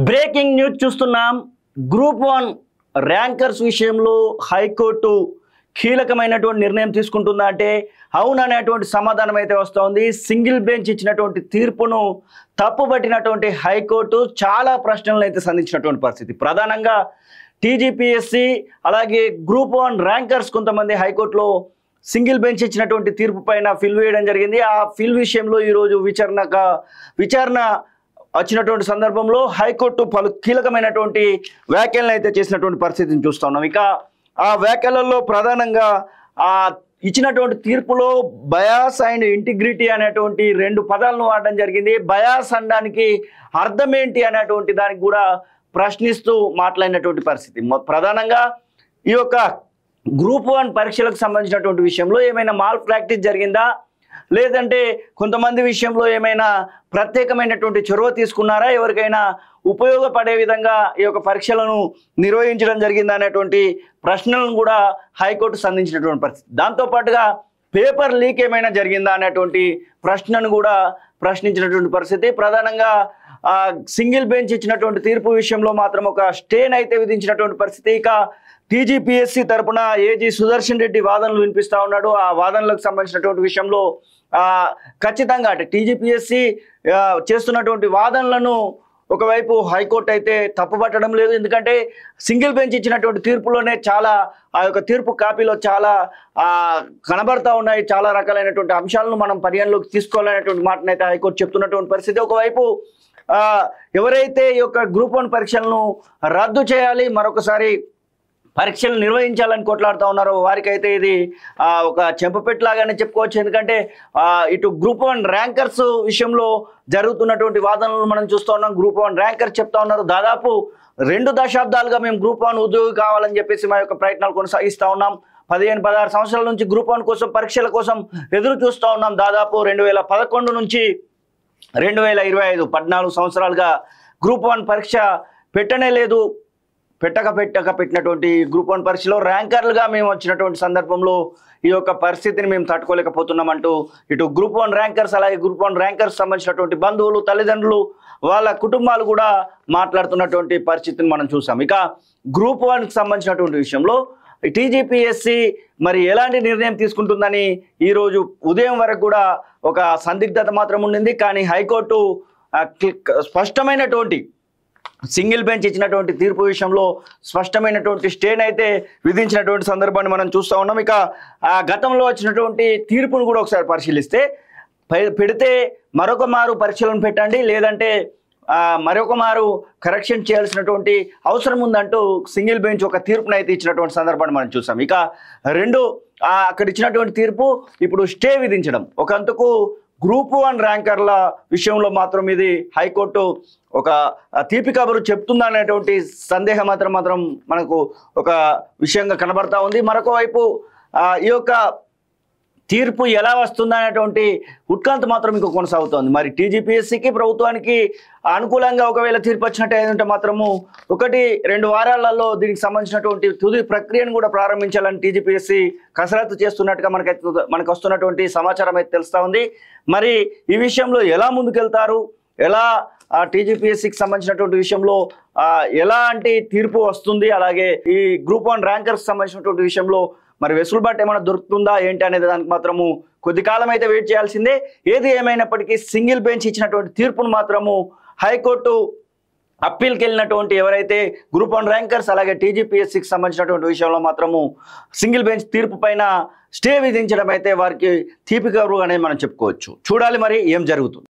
Breaking news చూస్తున్నాం. Group 1 rankers విషయంలో high court కీలకమైనటువంటి నిర్ణయం తీసుకుంటుందా అంటే అవుననేటువంటి సమాధానం అయితే వస్తోంది. సింగిల్ బెంచ్ ఇచ్చినటువంటి తీర్పును తప్పుపట్టినటువంటి హైకోర్టు చాలా ప్రశ్నలను అయితే సంధించినటువంటి పరిస్థితి. ప్రధానంగా టీజీపీఎస్సీ అలాగే గ్రూప్ 1 ర్యాంకర్స్ కొంతమంది హైకోర్టులో సింగిల్ బెంచ్ ఇచ్చినటువంటి తీర్పు పైన ఫిల్ వేయడం జరిగింది. ఆ ఫిల్ విషయంలో ఈరోజు విచారణ వచ్చినటువంటి సందర్భంలో హైకోర్టు పలు కీలకమైనటువంటి వ్యాఖ్యలను అయితే చేసినటువంటి పరిస్థితిని చూస్తా ఉన్నాం. ఇక ఆ వ్యాఖ్యలలో ప్రధానంగా ఆ ఇచ్చినటువంటి తీర్పులో బయాస్ అండ్ ఇంటిగ్రిటీ అనేటువంటి రెండు పదాలను వాడడం జరిగింది. బయాస్ అనడానికి అర్థం ఏంటి అనేటువంటి దానికి కూడా ప్రశ్నిస్తూ మాట్లాడినటువంటి పరిస్థితి. ప్రధానంగా ఈ యొక్క గ్రూప్ 1 పరీక్షలకు సంబంధించినటువంటి విషయంలో ఏమైనా మాల్ ప్రాక్టీస్ జరిగిందా, లేదంటే కొంతమంది విషయంలో ఏమైనా ప్రత్యేకమైనటువంటి చొరవ తీసుకున్నారా, ఎవరికైనా ఉపయోగపడే విధంగా ఈ యొక్క పరీక్షలను నిర్వహించడం జరిగిందా అనేటువంటి ప్రశ్నలను కూడా హైకోర్టు సంధించినటువంటి పరిస్థితి. దాంతోపాటుగా పేపర్ లీక్ ఏమైనా జరిగిందా అనేటువంటి ప్రశ్నను కూడా ప్రశ్నించినటువంటి పరిస్థితి. ప్రధానంగా సింగిల్ బెంచ్ ఇచ్చినటువంటి తీర్పు విషయంలో మాత్రం ఒక స్టేన్ అయితే విధించినటువంటి పరిస్థితి. ఇక టీజీపీఎస్సీ తరపున ఏజీ సుదర్శన్ రెడ్డి వాదనలు వినిపిస్తూ ఉన్నాడు. ఆ వాదనలకు సంబంధించినటువంటి విషయంలో ఖచ్చితంగా అంటే టీజీపీఎస్సీ చేస్తున్నటువంటి వాదనలను ఒకవైపు హైకోర్టు అయితే తప్పుపట్టడం లేదు. ఎందుకంటే సింగిల్ బెంచ్ ఇచ్చినటువంటి తీర్పులోనే చాలా ఆ యొక్క తీర్పు కాపీలో చాలా కనబడతా ఉన్నాయి. చాలా రకాలైనటువంటి అంశాలను మనం పరిగణలోకి తీసుకోవాలనేటువంటి మాటను అయితే హైకోర్టు చెప్తున్నటువంటి పరిస్థితి. ఒకవైపు ఎవరైతే ఈ యొక్క గ్రూప్ 1 పరీక్షలను రద్దు చేయాలి, మరొకసారి పరీక్షలు నిర్వహించాలని కొట్లాడుతూ ఉన్నారో వారికైతే ఇది ఒక చెంపపెట్టులాగానే చెప్పుకోవచ్చు. ఎందుకంటే ఇటు గ్రూప్ 1 ర్యాంకర్స్ విషయంలో జరుగుతున్నటువంటి వాదనలు మనం చూస్తూ ఉన్నాం. గ్రూప్ 1 ర్యాంకర్స్ చెప్తా ఉన్నారు, దాదాపు 2 దశాబ్దాలుగా మేము గ్రూప్ 1 ఉద్యోగి కావాలని చెప్పేసి మా యొక్క ప్రయత్నాలు కొనసాగిస్తూ ఉన్నాం. 15-16 సంవత్సరాల నుంచి గ్రూప్ 1 కోసం పరీక్షల కోసం ఎదురు చూస్తూ ఉన్నాం. దాదాపు 2011 నుంచి 2025 14 సంవత్సరాలుగా గ్రూప్ 1 పరీక్ష పెట్టనే లేదు. పెట్టినటువంటి గ్రూప్ 1 పరీక్షలో ర్యాంకర్లుగా మేము వచ్చినటువంటి సందర్భంలో ఈ యొక్క పరిస్థితిని మేము తట్టుకోలేకపోతున్నామంటూ ఇటు గ్రూప్ 1 ర్యాంకర్స్ అలాగే గ్రూప్ 1 ర్యాంకర్స్ సంబంధించినటువంటి బంధువులు, తల్లిదండ్రులు, వాళ్ళ కుటుంబాలు కూడా మాట్లాడుతున్నటువంటి పరిస్థితిని మనం చూసాం. ఇక గ్రూప్ 1కి సంబంధించినటువంటి విషయంలో టీజీపీఎస్సీ మరి ఎలాంటి నిర్ణయం తీసుకుంటుందని ఈరోజు ఉదయం వరకు కూడా ఒక సందిగ్ధత మాత్రం ఉండింది. కానీ హైకోర్టు స్పష్టమైనటువంటి సింగిల్ బెంచ్ ఇచ్చినటువంటి తీర్పు విషయంలో స్పష్టమైనటువంటి స్టేన్ అయితే విధించినటువంటి సందర్భాన్ని మనం చూస్తూ ఉన్నాం. ఇక గతంలో వచ్చినటువంటి తీర్పును కూడా ఒకసారి పరిశీలిస్తే పెడితే మరొక మారు పరీక్షలను పెట్టండి, లేదంటే మరొక మారు కరెక్షన్ చేయాల్సినటువంటి అవసరం ఉందంటూ సింగిల్ బెంచ్ ఒక తీర్పును అయితే ఇచ్చినటువంటి సందర్భాన్ని మనం చూసాం. ఇక అక్కడ ఇచ్చినటువంటి తీర్పు ఇప్పుడు స్టే విధించడం ఒకందుకు గ్రూప్ 1 ర్యాంకర్ల విషయంలో మాత్రం ఇది హైకోర్టు ఒక తీపి కబురు చెప్తుందా అనేటువంటి సందేహం మాత్రం మనకు ఒక విషయంగా కనబడతా ఉంది. మరొక వైపు ఈ యొక్క తీర్పు ఎలా వస్తుందా అనేటువంటి ఉత్కంఠ మాత్రం ఇంకా కొనసాగుతోంది. మరి టీజీపీఎస్సీకి ప్రభుత్వానికి అనుకూలంగా ఒకవేళ తీర్పు వచ్చినట్టు మాత్రము 1-2 వారాలలో దీనికి సంబంధించినటువంటి తుది ప్రక్రియను కూడా ప్రారంభించాలని టీజీపీఎస్సీ కసరత్తు చేస్తున్నట్టుగా మనకు వస్తున్నటువంటి సమాచారం అయితే తెలుస్తూ ఉంది. మరి ఈ విషయంలో ఎలా ముందుకెళ్తారు, ఎలా టీజీపీఎస్సీకి సంబంధించినటువంటి విషయంలో ఎలాంటి తీర్పు వస్తుంది, అలాగే ఈ గ్రూప్ 1 ర్యాంకర్స్ సంబంధించినటువంటి విషయంలో మరి వెసులుబాటు ఏమైనా దొరుకుతుందా ఏంటి అనేది దానికి మాత్రము కొద్ది కాలం అయితే వెయిట్ చేయాల్సిందే. ఏది ఏమైనప్పటికీ సింగిల్ బెంచ్ ఇచ్చినటువంటి తీర్పును మాత్రము హైకోర్టు అప్పీల్కి వెళ్ళినటువంటి ఎవరైతే గ్రూప్ 1 ర్యాంకర్స్ అలాగే టీజీపీఎస్సీకి సంబంధించినటువంటి విషయంలో మాత్రము సింగిల్ బెంచ్ తీర్పు పైన స్టే విధించడం అయితే వారికి తీపి కబురు అనేది మనం చెప్పుకోవచ్చు. చూడాలి మరి ఏం జరుగుతుంది.